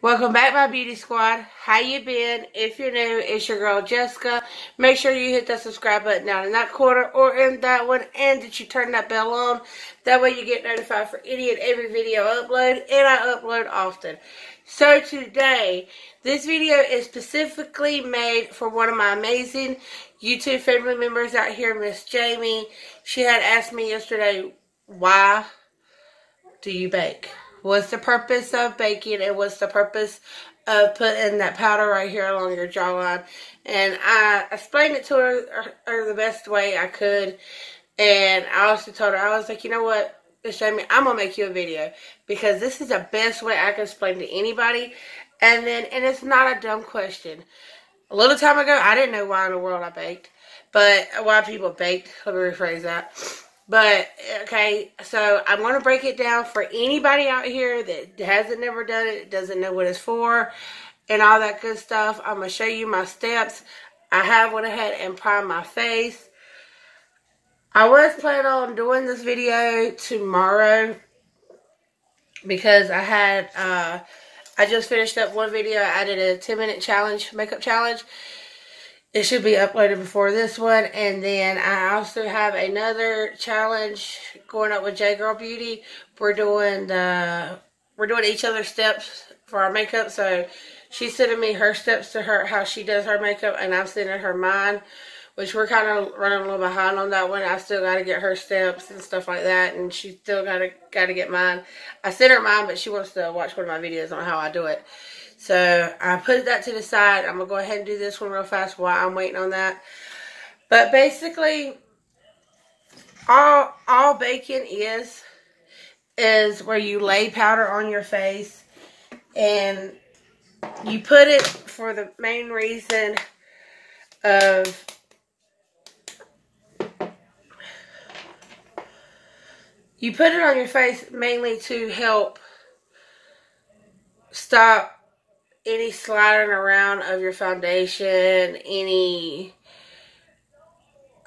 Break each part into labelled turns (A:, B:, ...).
A: Welcome back, my beauty squad. How you been? If you're new, it's your girl Jessica. Make sure you hit that subscribe button down in that corner or in that one, and that you turn that bell on. That way you get notified for any and every video I upload, and I upload often. So today, this video is specifically made for one of my amazing YouTube family members out here, Miss Jamie. She had asked me yesterday, why do you bake? What's the purpose of baking, and what's the purpose of putting that powder right here along your jawline? And I explained it to her the best way I could. And I also told her, I was like, you know what, Miss Jamie, I'm going to make you a video, because this is the best way I can explain to anybody. And it's not a dumb question. A little time ago, I didn't know why in the world I baked. But why people baked, let me rephrase that. But, okay, so I'm going to break it down for anybody out here that hasn't never done it, doesn't know what it's for, and all that good stuff. I'm going to show you my steps. I have went ahead and primed my face. I was planning on doing this video tomorrow because I had, I just finished up one video. I did a 10-minute challenge, makeup challenge. It should be uploaded before this one. And then I also have another challenge going up with J Girl Beauty. We're doing each other's steps for our makeup. So she's sending me her steps to her, how she does her makeup, and I'm sending her mine, which we're kind of running a little behind on that one. I still got to get her steps and stuff like that, and she still got to get mine. I sent her mine, but she wants to watch one of my videos on how I do it. So I put that to the side. I'm going to go ahead and do this one real fast while I'm waiting on that. But basically, all baking is where you lay powder on your face. And you put it for the main reason of you put it on your face mainly to help stop any sliding around of your foundation, I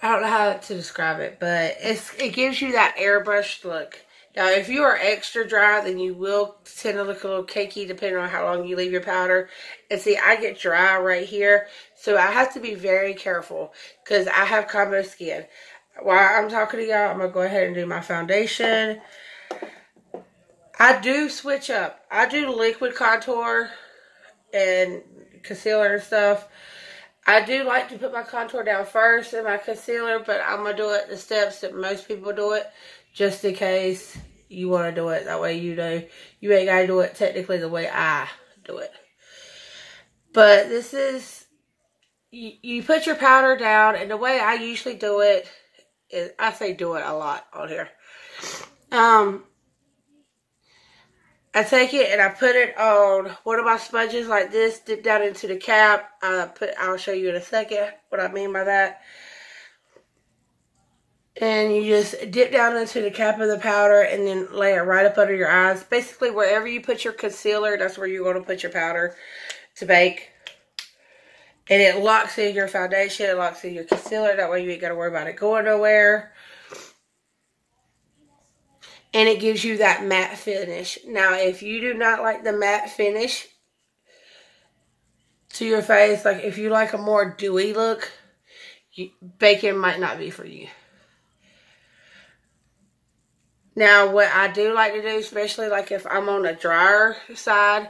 A: don't know how to describe it, but it gives you that airbrushed look. Now, if you are extra dry, then you will tend to look a little cakey depending on how long you leave your powder. And see, I get dry right here, so I have to be very careful because I have combo skin. While I'm talking to y'all, I'm going to go ahead and do my foundation. I do switch up. I do liquid contour and concealer and stuff. I do like to put my contour down first and my concealer, but I'm going to do it the steps that most people do it, just in case you want to do it that way. You know, you ain't got to do it technically the way I do it. But this is, you put your powder down, and the way I usually do it is, I say do it a lot on here. I take it and I put it on one of my sponges like this, dip down into the cap. I'll show you in a second what I mean by that. And you just dip down into the cap of the powder and then lay it right up under your eyes. Basically, wherever you put your concealer, that's where you're going to put your powder to bake. And it locks in your foundation, it locks in your concealer. That way you ain't got to worry about it going nowhere. And it gives you that matte finish. Now, if you do not like the matte finish to your face, like if you like a more dewy look, baking might not be for you. Now, what I do like to do, especially like if I'm on a drier side,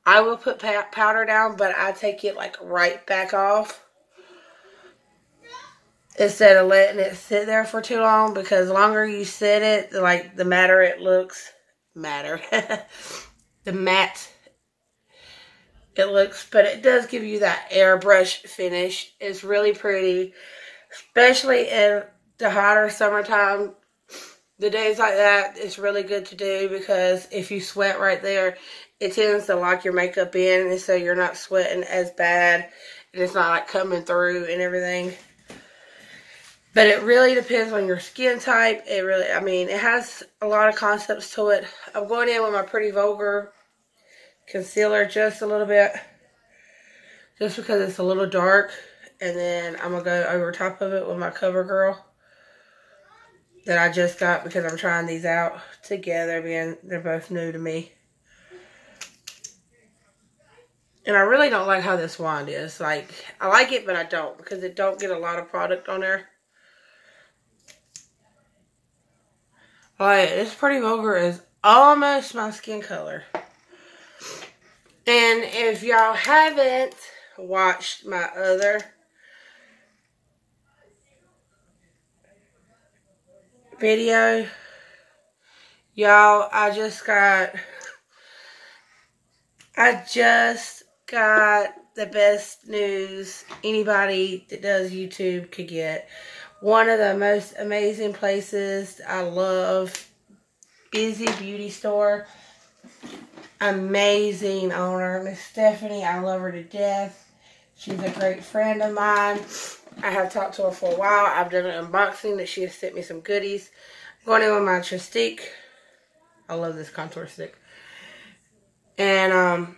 A: I will put powder down, but I take it like right back off, instead of letting it sit there for too long, because the longer you sit it, like the matter it looks, the matte it looks, but it does give you that airbrush finish. It's really pretty, especially in the hotter summertime. The days like that, it's really good to do, because if you sweat right there, it tends to lock your makeup in, and so you're not sweating as bad, and it's not like coming through and everything. But it really depends on your skin type. It has a lot of concepts to it. I'm going in with my Pretty Vulgar concealer just a little bit, just because it's a little dark. And then I'm going to go over top of it with my CoverGirl that I just got, because I'm trying these out together, being they're both new to me. And I really don't like how this wand is. Like, I like it, but I don't. Because it don't get a lot of product on there. Like, this Pretty Vulgar is almost my skin color. And if y'all haven't watched my other video, y'all, I just got the best news anybody that does YouTube could get. One of the most amazing places I love, Busy Beauty Store. Amazing owner, Miss Stephanie. I love her to death. She's a great friend of mine. I have talked to her for a while. I've done an unboxing that she has sent me some goodies. Going in with my Tristique. I love this contour stick. And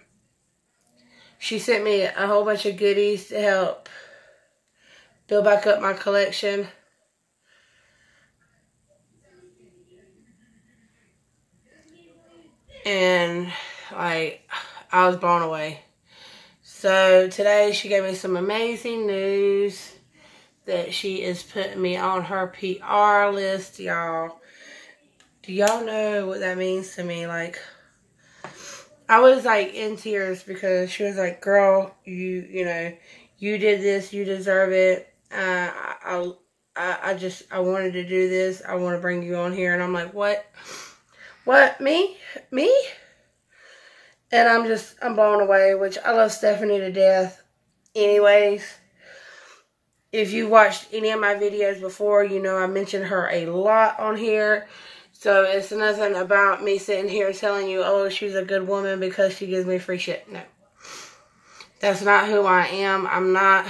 A: she sent me a whole bunch of goodies to help build back up my collection. And like, I was blown away. So today she gave me some amazing news that she is putting me on her PR list, y'all. Do y'all know what that means to me? Like, I was like in tears because she was like, girl, you know, you did this, you deserve it. I wanted to do this. I want to bring you on here. And I'm like, what? What? Me? And I'm blown away, which I love Stephanie to death. Anyways, if you watched any of my videos before, you know I mentioned her a lot on here. So it's nothing about me sitting here telling you, oh, she's a good woman because she gives me free shit. No. That's not who I am. I'm not.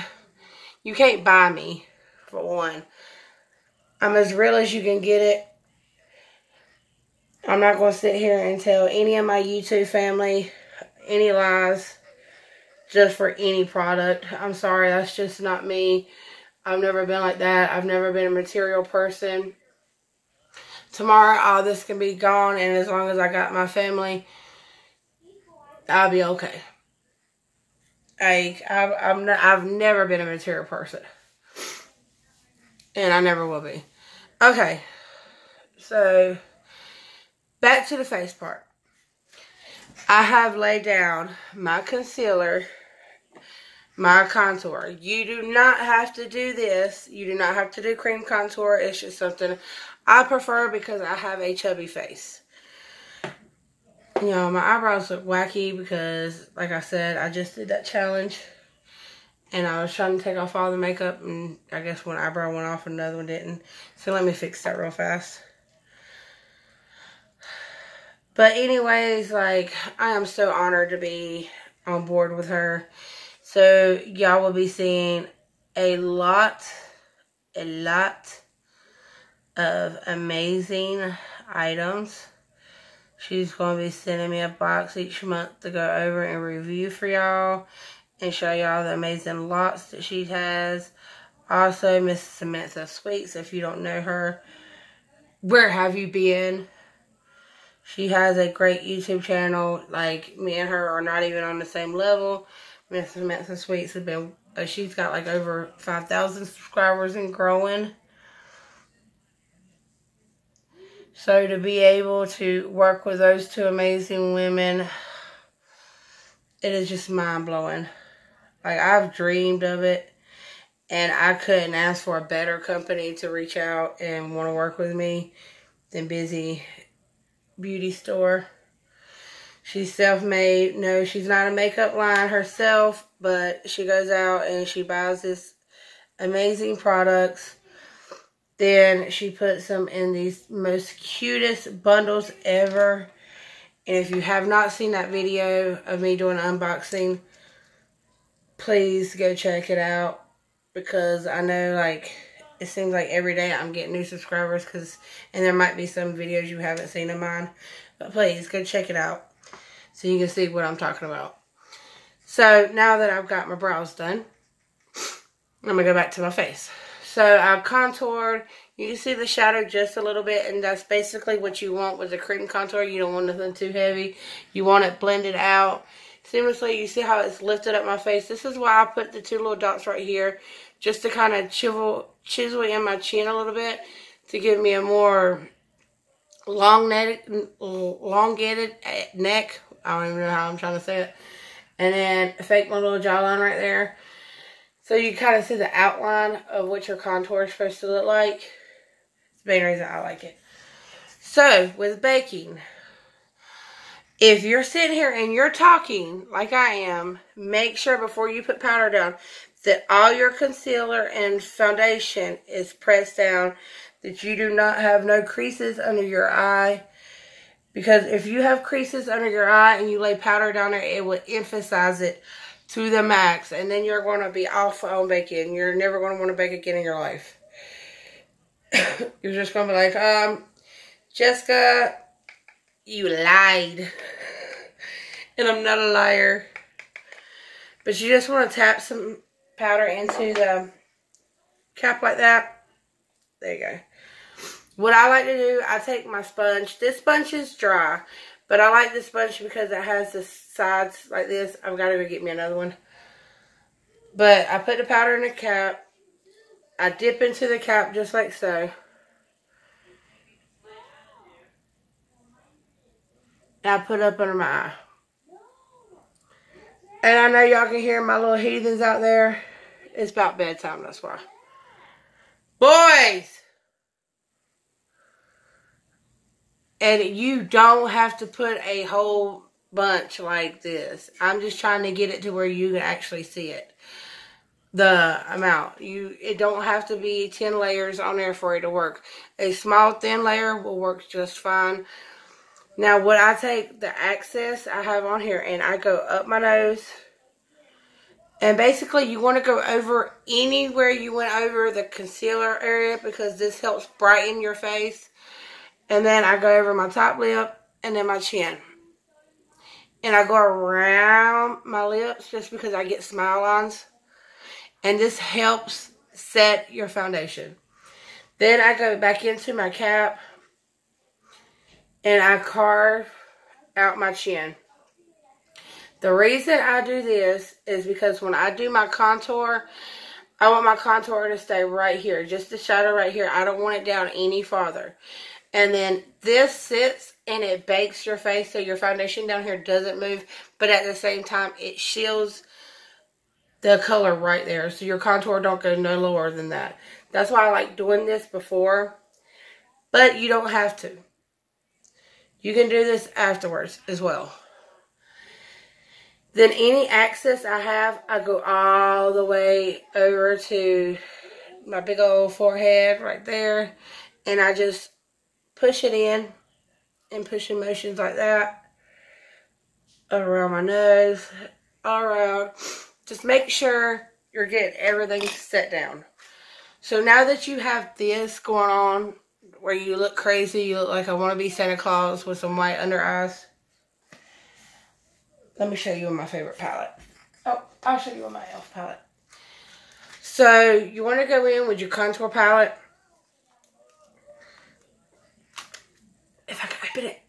A: You can't buy me, for one. I'm as real as you can get it. I'm not going to sit here and tell any of my YouTube family any lies just for any product. I'm sorry, that's just not me. I've never been like that. I've never been a material person. Tomorrow, all this can be gone, and as long as I got my family, I'll be okay. I've never been a material person. And I never will be. Okay. So, back to the face part. I have laid down my concealer, my contour. You do not have to do this. You do not have to do cream contour. It's just something I prefer because I have a chubby face. You know, my eyebrows look wacky because, like I said, I just did that challenge. And I was trying to take off all the makeup, and I guess one eyebrow went off and another one didn't. So let me fix that real fast. But anyways, like, I am so honored to be on board with her. So y'all will be seeing a lot of amazing items. She's going to be sending me a box each month to go over and review for y'all and show y'all the amazing lots that she has. Also, Miss Samantha Sweets, if you don't know her, where have you been? She has a great YouTube channel. Like, me and her are not even on the same level. Miss Samantha Sweets has been, she's got like over 5,000 subscribers and growing. So to be able to work with those two amazing women, it is just mind-blowing. Like, I've dreamed of it, and I couldn't ask for a better company to reach out and want to work with me than Busy Beauty Store. She's self-made. No, she's not a makeup line herself, but she goes out and she buys this amazing products. Then she puts them in these most cutest bundles ever. And if you have not seen that video of me doing an unboxing, please go check it out. Because I know, like, it seems like every day I'm getting new subscribers. And there might be some videos you haven't seen of mine. But please, go check it out. So you can see what I'm talking about. So, now that I've got my brows done, I'm going to go back to my face. So, I've contoured. You can see the shadow just a little bit. And that's basically what you want with the cream contour. You don't want nothing too heavy. You want it blended out. seamlessly. You see how it's lifted up my face. This is why I put the 2 little dots right here, just to kind of chisel in my chin a little bit to give me a more elongated neck. I don't even know how I'm trying to say it. And then fake my little jawline right there. So you kind of see the outline of what your contour is supposed to look like. It's the main reason I like it. So, with baking, if you're sitting here and you're talking like I am, make sure before you put powder down that all your concealer and foundation is pressed down, that you do not have no creases under your eye. Because if you have creases under your eye and you lay powder down there, it will emphasize it to the max. And then you're going to be off on baking. You're never going to want to bake again in your life. You're just going to be like, Jessica, you lied. And I'm not a liar. But you just want to tap some powder into the cap like that. There you go. What I like to do, I take my sponge. This sponge is dry. But I like this sponge because it has the sides like this. I've got to go get me another one. But I put the powder in the cap. I dip into the cap just like so. And I put it up under my eye. And I know y'all can hear my little heathens out there. It's about bedtime, that's why. Boys! And you don't have to put a whole bunch like this. I'm just trying to get it to where you can actually see it. The amount. It don't have to be 10 layers on there for it to work. A small thin layer will work just fine. Now, what I take, the excess I have on here, and I go up my nose. And basically, you want to go over anywhere you went over the concealer area, because this helps brighten your face. And then I go over my top lip and then my chin. And I go around my lips just because I get smile lines. And this helps set your foundation. Then I go back into my cap. And I carve out my chin. The reason I do this is because when I do my contour, I want my contour to stay right here. Just the shadow right here. I don't want it down any farther. And then this sits and it bakes your face so your foundation down here doesn't move. But at the same time, it shields the color right there. So your contour don't go no lower than that. That's why I like doing this before. But you don't have to. You can do this afterwards as well. Then any excess I have, I go all the way over to my big old forehead right there. And I just push it in pushing motions like that. Around my nose, all around. Just make sure you're getting everything set down. So now that you have this going on, where you look crazy, you look like I want to be Santa Claus with some white under eyes. Let me show you my favorite palette. Oh, I'll show you my e.l.f. palette. So, you want to go in with your contour palette. If I can open it.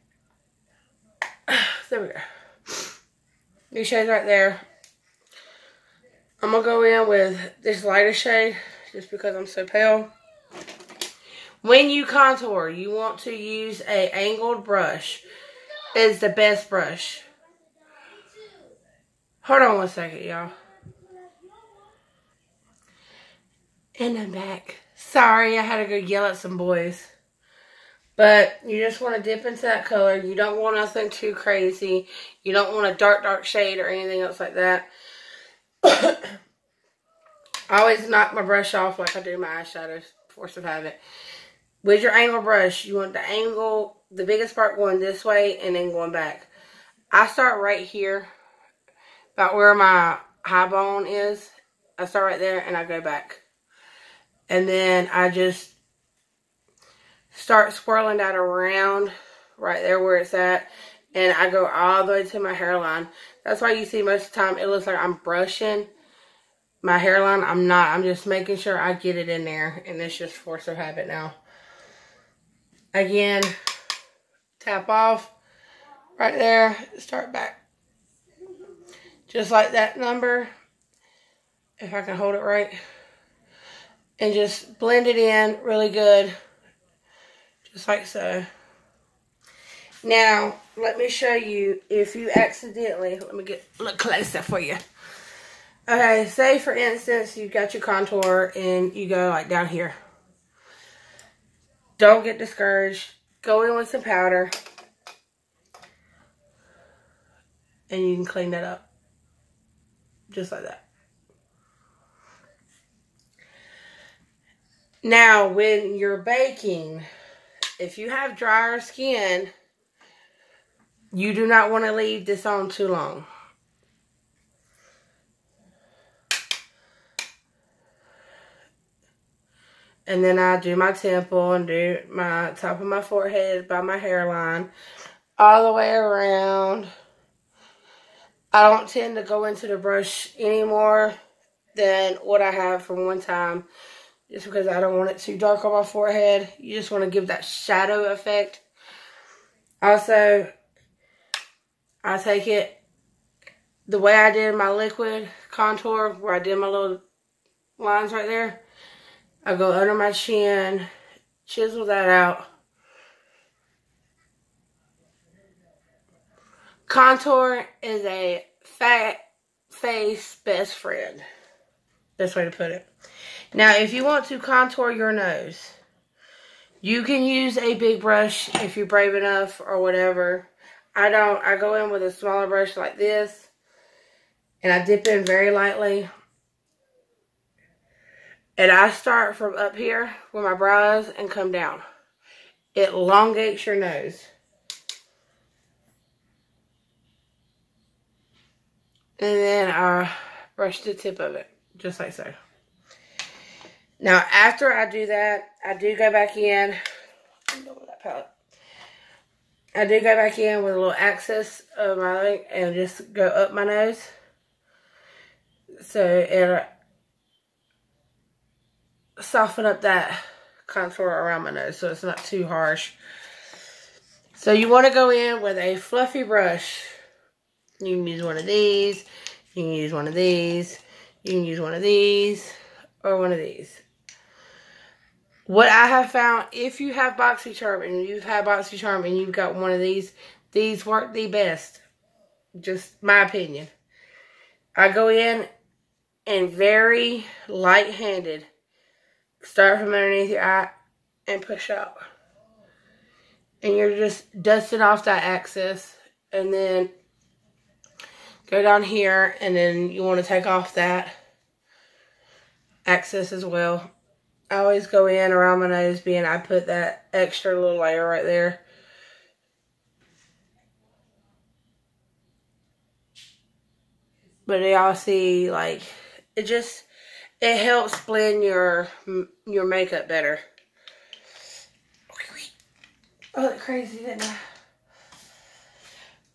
A: There we go. These shades right there. I'm going to go in with this lighter shade, just because I'm so pale. When you contour, you want to use a angled brush. It's the best brush. Hold on one second, y'all. And I'm back. Sorry, I had to go yell at some boys. But you just want to dip into that color. You don't want nothing too crazy. You don't want a dark shade or anything else like that. I always knock my brush off like I do my eyeshadows. Force of habit. With your angle brush, you want the angle, the biggest part going this way and then going back. I start right here, about where my high bone is. I start right there and I go back. And then I just start swirling that around right there where it's at. And I go all the way to my hairline. That's why you see most of the time it looks like I'm brushing my hairline. I'm not. I'm just making sure I get it in there. And it's just force of habit now. Again, tap off right there. Start back. Just like that number. If I can hold it right. And just blend it in really good. Just like so. Now, let me show you if you accidentally, let me get a little closer for you. Okay, say for instance, you've got your contour and you go like down here. Don't get discouraged. Go in with some powder. And you can clean that up. Just like that. Now, when you're baking, if you have drier skin, you do not want to leave this on too long. And then I do my temple and do my top of my forehead by my hairline all the way around. I don't tend to go into the brush any more than what I have from one time. Just because I don't want it too dark on my forehead. You just want to give that shadow effect. Also, I take it the way I did my liquid contour, where I did my little lines right there. I go under my chin, chisel that out. Contour is a fat face best friend. Best way to put it. Now, if you want to contour your nose, you can use a big brush if you're brave enough or whatever. I don't. I go in with a smaller brush like this, and I dip in very lightly. And I start from up here where my brow is and come down. It elongates your nose. And then I brush the tip of it, just like so. Now, after I do that, I do go back in. I'm done with that palette. I do go back in with a little access of my leg and just go up my nose. So it'll soften up that contour around my nose so it's not too harsh. So you want to go in with a fluffy brush. You can use one of these. You can use one of these. You can use one of these. Or one of these. What I have found, if you have BoxyCharm and you've had BoxyCharm and you've got one of these work the best. Just my opinion. I go in and very light-handed. Start from underneath your eye and push out. And you're just dusting off that excess. And then go down here and then you want to take off that excess as well. I always go in around my nose, being I put that extra little layer right there. But y'all see, like, it helps blend your makeup better. I look crazy, didn't I?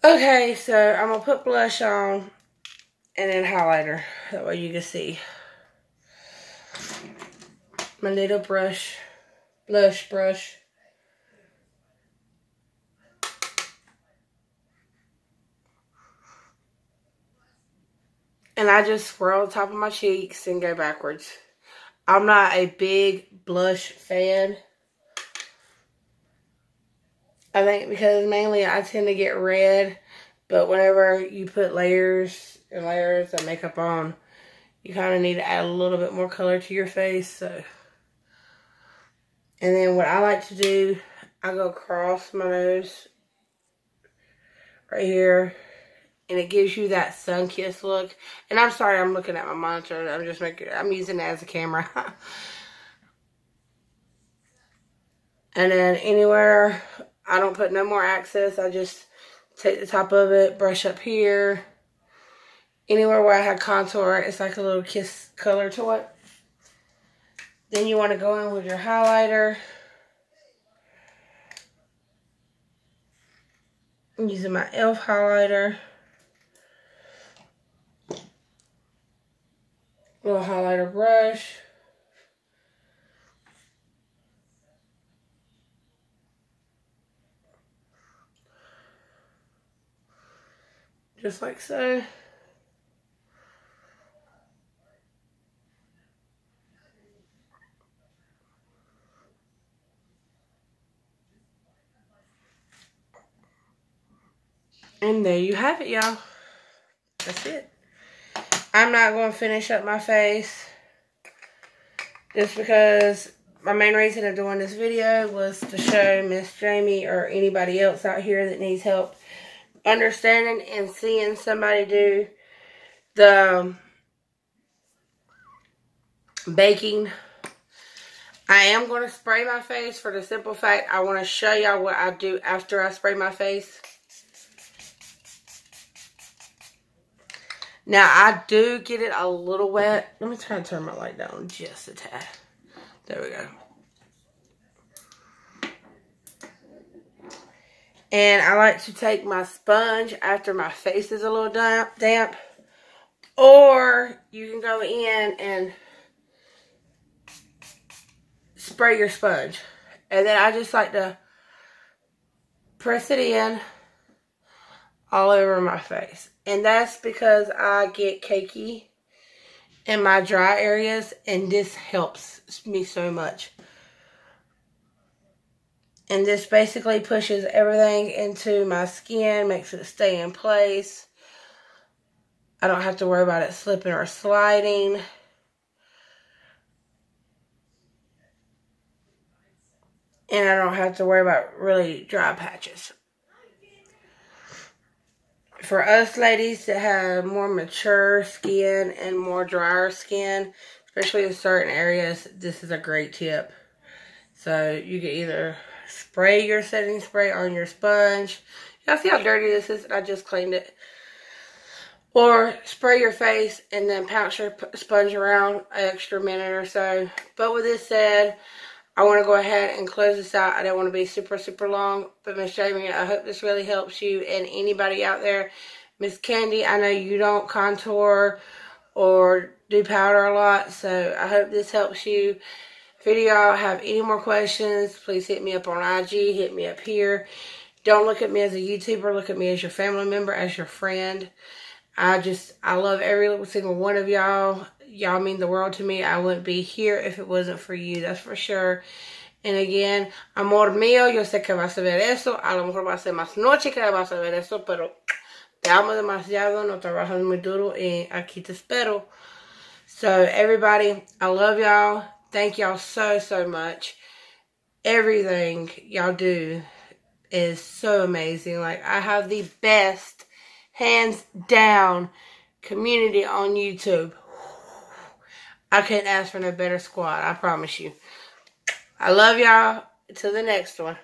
A: Okay, so I'm going to put blush on and then highlighter. That way you can see. My little blush brush. And I just swirl the top of my cheeks and go backwards. I'm not a big blush fan. I think because mainly I tend to get red. But whenever you put layers and layers of makeup on, you kind of need to add a little bit more color to your face. So. And then what I like to do, I go across my nose right here. And it gives you that sun-kissed look. And I'm sorry, I'm looking at my monitor. I'm using it as a camera. And then anywhere, I don't put no more access. I just take the top of it, brush up here. Anywhere where I had contour, it's like a little kiss color to it. Then you want to go in with your highlighter. I'm using my e.l.f. highlighter. Little highlighter brush. Just like so. And there you have it, y'all. That's it. I'm not going to finish up my face. Just because my main reason of doing this video was to show Miss Jamie or anybody else out here that needs help understanding and seeing somebody do the baking. I am going to spray my face for the simple fact I want to show y'all what I do after I spray my face. Now, I do get it a little wet. Let me try to turn my light down just a tad. There we go. And I like to take my sponge after my face is a little damp. Or you can go in and spray your sponge. And then I just like to press it in all over my face. And that's because I get cakey in my dry areas, and this helps me so much. And this basically pushes everything into my skin, makes it stay in place. I don't have to worry about it slipping or sliding. And I don't have to worry about really dry patches. For us ladies that have more mature skin and more drier skin, especially in certain areas, this is a great tip. So you can either spray your setting spray on your sponge. Y'all see how dirty this is? I just cleaned it. Or spray your face and then pounce your sponge around an extra minute or so. But with this said, I want to go ahead and close this out. I don't want to be super, super long. But Miss Jamie, I hope this really helps you and anybody out there. Miss Candy, I know you don't contour or do powder a lot. So I hope this helps you. If any of y'all have any more questions, please hit me up on IG. Hit me up here. Don't look at me as a YouTuber. Look at me as your family member, as your friend. I love every single one of y'all. Y'all mean the world to me. I wouldn't be here if it wasn't for you. That's for sure. And again, amor mío, yo sé que vas a ver eso. A lo mejor va a ser más noche que vas a ver eso, pero te amo demasiado. No trabajas muy duro y aquí te espero. So, everybody, I love y'all. Thank y'all so, so much. Everything y'all do is so amazing. Like, I have the best, hands down, community on YouTube. I couldn't ask for no better squad, I promise you. I love y'all. Until the next one.